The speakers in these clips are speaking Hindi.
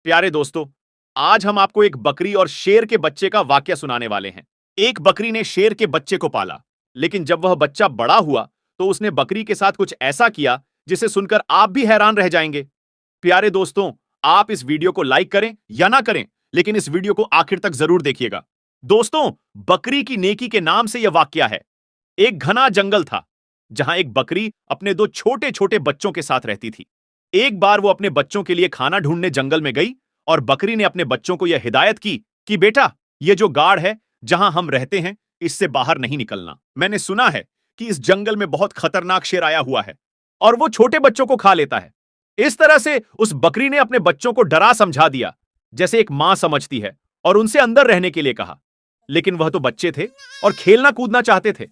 प्यारे दोस्तों, आज हम आपको एक बकरी और शेर के बच्चे का वाकया सुनाने वाले हैं। एक बकरी ने शेर के बच्चे को पाला, लेकिन जब वह बच्चा बड़ा हुआ तो उसने बकरी के साथ कुछ ऐसा किया जिसे सुनकर आप भी हैरान रह जाएंगे। प्यारे दोस्तों, आप इस वीडियो को लाइक करें या ना करें, लेकिन इस वीडियो को आखिर तक जरूर देखिएगा। दोस्तों, बकरी की नेकी के नाम से यह वाकया है। एक घना जंगल था जहां एक बकरी अपने दो छोटे छोटे बच्चों के साथ रहती थी। एक बार वो अपने बच्चों के लिए खाना ढूंढने जंगल में गई और बकरी ने अपने बच्चों को यह हिदायत की कि बेटा, ये जो गाड़ है जहां हम रहते हैं, इससे बाहर नहीं निकलना। मैंने सुना है कि इस जंगल में बहुत खतरनाक शेर आया हुआ है और वो छोटे बच्चों को खा लेता है। इस तरह से उस बकरी ने अपने बच्चों को डरा समझा दिया, जैसे एक मां समझती है, और उनसे अंदर रहने के लिए कहा। लेकिन वह तो बच्चे थे और खेलना कूदना चाहते थे।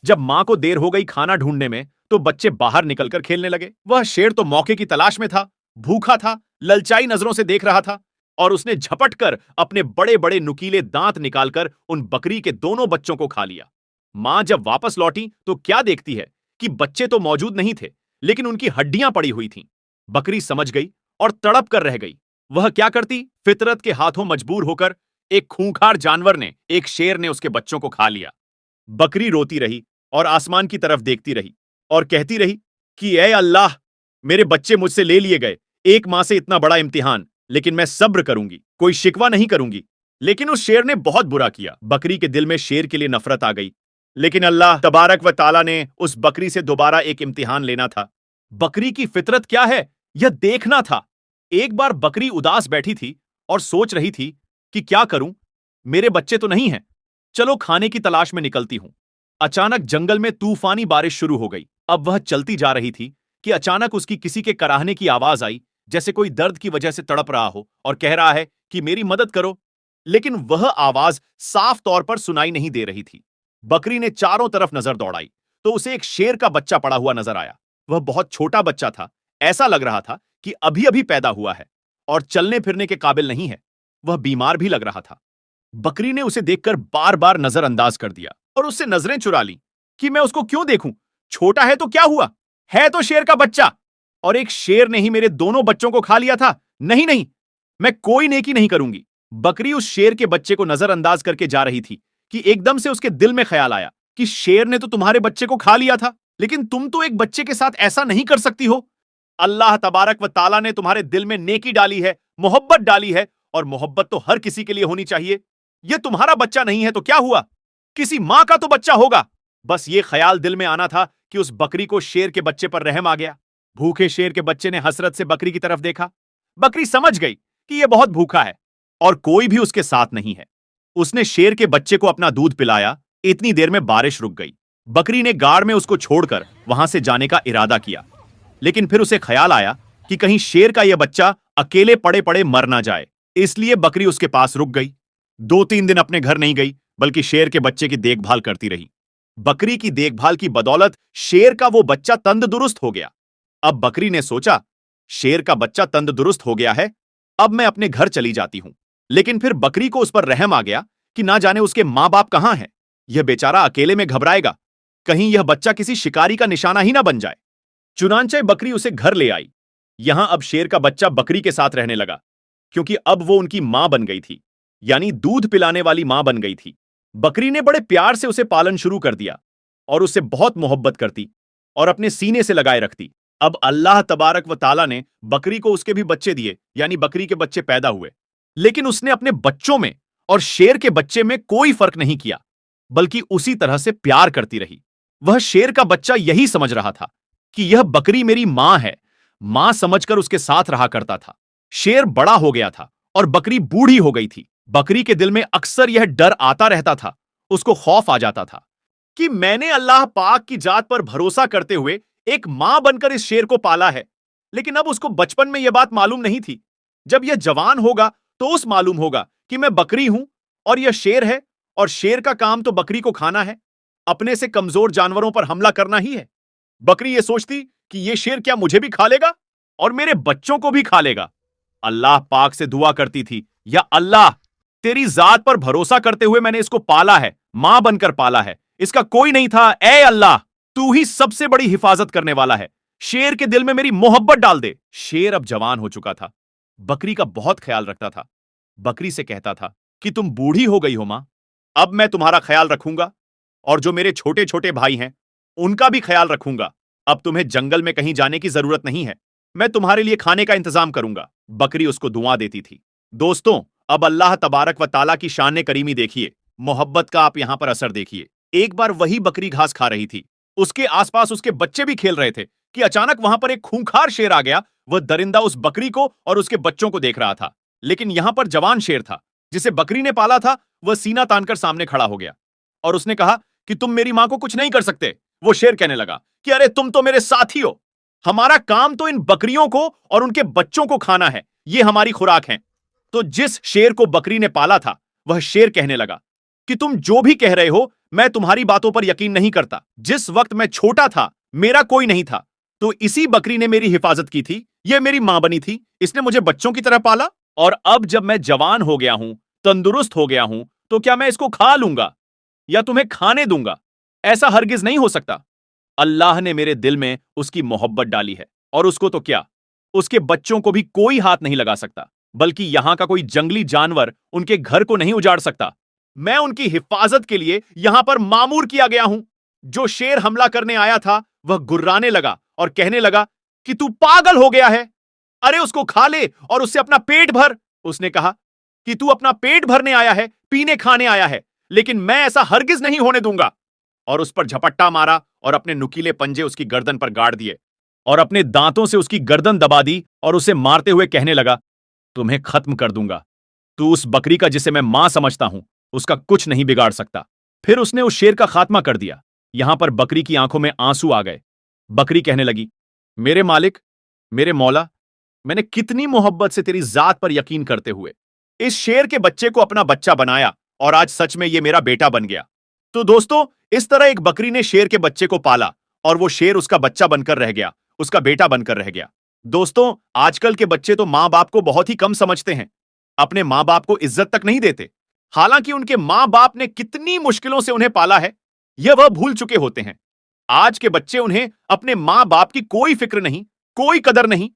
जब मां को देर हो गई खाना ढूंढने में, तो बच्चे बाहर निकलकर खेलने लगे। वह शेर तो मौके की तलाश में था, भूखा था, ललचाई नजरों से देख रहा था, और उसने झपट कर अपने बड़े बड़े नुकीले दांत निकालकर उन बकरी के दोनों बच्चों को खा लिया। मां जब वापस लौटी तो क्या देखती है कि बच्चे तो मौजूद नहीं थे, लेकिन उनकी हड्डियां पड़ी हुई थीं। बकरी समझ गई और तड़प कर रह गई। वह क्या करती? फितरत के हाथों मजबूर होकर एक खूंखार जानवर ने, एक शेर ने उसके बच्चों को खा लिया। बकरी रोती रही और आसमान की तरफ देखती रही और कहती रही कि ऐ अल्लाह, मेरे बच्चे मुझसे ले लिए गए। एक मां से इतना बड़ा इम्तिहान, लेकिन मैं सब्र करूंगी, कोई शिकवा नहीं करूंगी। लेकिन उस शेर ने बहुत बुरा किया। बकरी के दिल में शेर के लिए नफरत आ गई। लेकिन अल्लाह तबारक व ताला ने उस बकरी से दोबारा एक इम्तिहान लेना था। बकरी की फितरत क्या है, यह देखना था। एक बार बकरी उदास बैठी थी और सोच रही थी कि क्या करूं, मेरे बच्चे तो नहीं हैं, चलो खाने की तलाश में निकलती हूं। अचानक जंगल में तूफानी बारिश शुरू हो गई। अब वह चलती जा रही थी कि अचानक उसकी किसी के कराहने की आवाज आई, जैसे कोई दर्द की वजह से तड़प रहा हो और कह रहा है कि मेरी मदद करो। लेकिन वह आवाज साफ तौर पर सुनाई नहीं दे रही थी। बकरी ने चारों तरफ नजर दौड़ाई तो उसे एक शेर का बच्चा पड़ा हुआ नजर आया। वह बहुत छोटा बच्चा था, ऐसा लग रहा था कि अभी अभी पैदा हुआ है और चलने फिरने के काबिल नहीं है। वह बीमार भी लग रहा था। बकरी ने उसे देखकर बार बार नजरअंदाज कर दिया और उससे नजरें चुरा ली कि मैं उसको क्यों देखूं, छोटा है तो क्या हुआ, है तो शेर का बच्चा। और एक शेर ने ही मेरे दोनों बच्चों को खा लिया था। नहीं नहीं, मैं कोई नेकी नहीं करूंगी। बकरी उस शेर के बच्चे को नजरअंदाज करके जा रही थी कि एकदम से उसके दिल में ख्याल आया कि शेर ने तो तुम्हारे बच्चे को खा लिया था, लेकिन तुम तो एक बच्चे के साथ ऐसा नहीं कर सकती हो। अल्लाह तबारक व ताला ने तुम्हारे दिल में नेकी डाली है, मोहब्बत डाली है, और मोहब्बत तो हर किसी के लिए होनी चाहिए। यह तुम्हारा बच्चा नहीं है तो क्या हुआ, किसी मां का तो बच्चा होगा। बस ये ख्याल दिल में आना था कि उस बकरी को शेर के बच्चे पर रहम आ गया। भूखे शेर के बच्चे ने हसरत से बकरी की तरफ देखा। बकरी समझ गई कि यह बहुत भूखा है और कोई भी उसके साथ नहीं है। उसने शेर के बच्चे को अपना दूध पिलाया। इतनी देर में बारिश रुक गई। बकरी ने गाड़ में उसको छोड़कर वहां से जाने का इरादा किया, लेकिन फिर उसे ख्याल आया कि कहीं शेर का यह बच्चा अकेले पड़े पड़े मर ना जाए। इसलिए बकरी उसके पास रुक गई। 2-3 दिन अपने घर नहीं गई, बल्कि शेर के बच्चे की देखभाल करती रही। बकरी की देखभाल की बदौलत शेर का वो बच्चा तंदुरुस्त हो गया। अब बकरी ने सोचा, शेर का बच्चा तंदुरुस्त हो गया है, अब मैं अपने घर चली जाती हूं। लेकिन फिर बकरी को उस पर रहम आ गया कि ना जाने उसके मां बाप कहां हैं। यह बेचारा अकेले में घबराएगा, कहीं यह बच्चा किसी शिकारी का निशाना ही ना बन जाए। चुनांचे बकरी उसे घर ले आई। यहां अब शेर का बच्चा बकरी के साथ रहने लगा, क्योंकि अब वो उनकी मां बन गई थी, यानी दूध पिलाने वाली मां बन गई थी। बकरी ने बड़े प्यार से उसे पालन शुरू कर दिया और उससे बहुत मोहब्बत करती और अपने सीने से लगाए रखती। अब अल्लाह तबारक व ताला ने बकरी को उसके भी बच्चे दिए, यानी बकरी के बच्चे पैदा हुए। लेकिन उसने अपने बच्चों में और शेर के बच्चे में कोई फर्क नहीं किया, बल्कि उसी तरह से प्यार करती रही। वह शेर का बच्चा यही समझ रहा था कि यह बकरी मेरी मां है, मां समझकर उसके साथ रहा करता था। शेर बड़ा हो गया था और बकरी बूढ़ी हो गई थी। बकरी के दिल में अक्सर यह डर आता रहता था, उसको खौफ आ जाता था कि मैंने अल्लाह पाक की जात पर भरोसा करते हुए एक मां बनकर इस शेर को पाला है। लेकिन अब उसको बचपन में यह बात मालूम नहीं थी। जब यह जवान होगा तो उस मालूम होगा कि मैं बकरी हूं और यह शेर है, और शेर का काम तो बकरी को खाना है, अपने से कमजोर जानवरों पर हमला करना ही है। बकरी यह सोचती कि यह शेर क्या मुझे भी खा लेगा और मेरे बच्चों को भी खा लेगा। अल्लाह पाक से दुआ करती थी, या अल्लाह, तेरी जात पर भरोसा करते हुए मैंने इसको पाला है, मां बनकर पाला है, इसका कोई नहीं था। ऐ अल्लाह, तू ही सबसे बड़ी हिफाजत करने वाला है, शेर के दिल में मेरी मोहब्बत डाल दे। शेर अब जवान हो चुका था बकरी का बहुत ख्याल रखता था। बकरी से कहता था कि तुम बूढ़ी हो गई हो मां, अब मैं तुम्हारा ख्याल रखूंगा और जो मेरे छोटे छोटे भाई हैं उनका भी ख्याल रखूंगा। अब तुम्हें जंगल में कहीं जाने की जरूरत नहीं है, मैं तुम्हारे लिए खाने का इंतजाम करूंगा। बकरी उसको दुआ देती थी। दोस्तों, अब अल्लाह तबारक व ताला की शान करीमी देखिए, मोहब्बत का आप यहां पर असर देखिए। एक बार वही बकरी घास खा रही थी, उसके आसपास उसके बच्चे भी खेल रहे थे कि अचानक वहां पर एक खूंखार शेर आ गया। वह दरिंदा उस बकरी को और उसके बच्चों को देख रहा था, लेकिन यहां पर जवान शेर था जिसे बकरी ने पाला था। वह सीना तानकर सामने खड़ा हो गया और उसने कहा कि तुम मेरी मां को कुछ नहीं कर सकते। वो शेर कहने लगा कि अरे तुम तो मेरे साथी हो, हमारा काम तो इन बकरियों को और उनके बच्चों को खाना है, ये हमारी खुराक है। तो जिस शेर को बकरी ने पाला था, वह शेर कहने लगा कि तुम जो भी कह रहे हो, मैं तुम्हारी बातों पर यकीन नहीं करता। जिस वक्त मैं छोटा था, मेरा कोई नहीं था, तो इसी बकरी ने मेरी हिफाजत की थी, यह मेरी मां बनी थी, इसने मुझे बच्चों की तरह पाला। और अब जब मैं जवान हो गया हूं, तंदुरुस्त हो गया हूं, तो क्या मैं इसको खा लूंगा या तुम्हें खाने दूंगा? ऐसा हरगिज नहीं हो सकता। अल्लाह ने मेरे दिल में उसकी मोहब्बत डाली है, और उसको तो क्या, उसके बच्चों को भी कोई हाथ नहीं लगा सकता, बल्कि यहां का कोई जंगली जानवर उनके घर को नहीं उजाड़ सकता। मैं उनकी हिफाजत के लिए यहां पर मामूर किया गया हूं। जो शेर हमला करने आया था, वह गुर्राने लगा और कहने लगा कि तू पागल हो गया है, अरे उसको खा ले और उससे अपना पेट भर। उसने कहा कि तू अपना पेट भरने आया है, पीने खाने आया है, लेकिन मैं ऐसा हरगिज नहीं होने दूंगा। और उस पर झपट्टा मारा और अपने नुकीले पंजे उसकी गर्दन पर गाड़ दिए और अपने दांतों से उसकी गर्दन दबा दी और उसे मारते हुए कहने लगा, तुम्हें खत्म कर दूंगा। तू उस बकरी का जिसे मैं मां समझता हूं, उसका कुछ नहीं बिगाड़ सकता। फिर उसने उस शेर का खात्मा कर दिया। यहां पर बकरी की आंखों में आंसू आ गए। बकरी कहने लगी, मेरे मालिक, मेरे मौला, मैंने कितनी मोहब्बत से तेरी जात पर यकीन करते हुए इस शेर के बच्चे को अपना बच्चा बनाया, और आज सच में ये मेरा बेटा बन गया। तो दोस्तों, इस तरह एक बकरी ने शेर के बच्चे को पाला और वो शेर उसका बच्चा बनकर रह गया, उसका बेटा बनकर रह गया। दोस्तों, आजकल के बच्चे तो मां बाप को बहुत ही कम समझते हैं, अपने मां बाप को इज्जत तक नहीं देते। हालांकि उनके मां बाप ने कितनी मुश्किलों से उन्हें पाला है, यह वह भूल चुके होते हैं। आज के बच्चे, उन्हें अपने मां बाप की कोई फिक्र नहीं, कोई कदर नहीं।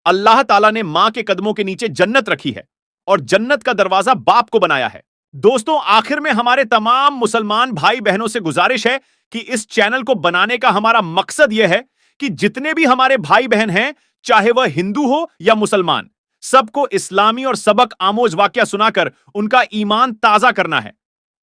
अल्लाह ताला ने मां के कदमों के नीचे जन्नत रखी है और जन्नत का दरवाजा बाप को बनाया है। दोस्तों, आखिर में हमारे तमाम मुसलमान भाई बहनों से गुजारिश है कि इस चैनल को बनाने का हमारा मकसद यह है कि जितने भी हमारे भाई बहन हैं, चाहे वह हिंदू हो या मुसलमान, सबको इस्लामी और सबक आमोज वाकया सुनाकर उनका ईमान ताजा करना है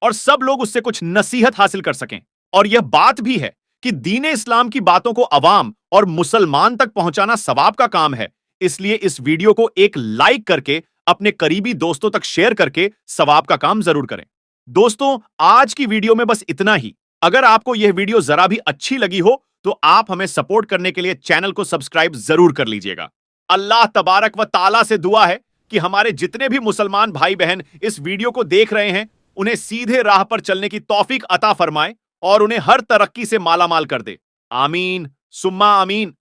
और सब लोग उससे कुछ नसीहत हासिल कर सकें। और यह बात भी है कि दीन इस्लाम की बातों को अवाम और मुसलमान तक पहुंचाना सवाब का काम है। इसलिए इस वीडियो को एक लाइक करके अपने करीबी दोस्तों तक शेयर करके सवाब का काम जरूर करें। दोस्तों, आज की वीडियो में बस इतना ही। अगर आपको यह वीडियो जरा भी अच्छी लगी हो तो आप हमें सपोर्ट करने के लिए चैनल को सब्सक्राइब जरूर कर लीजिएगा। अल्लाह तबारक व ताला से दुआ है कि हमारे जितने भी मुसलमान भाई बहन इस वीडियो को देख रहे हैं, उन्हें सीधे राह पर चलने की तौफीक अता फरमाए और उन्हें हर तरक्की से मालामाल कर दे। आमीन सुम्मा आमीन।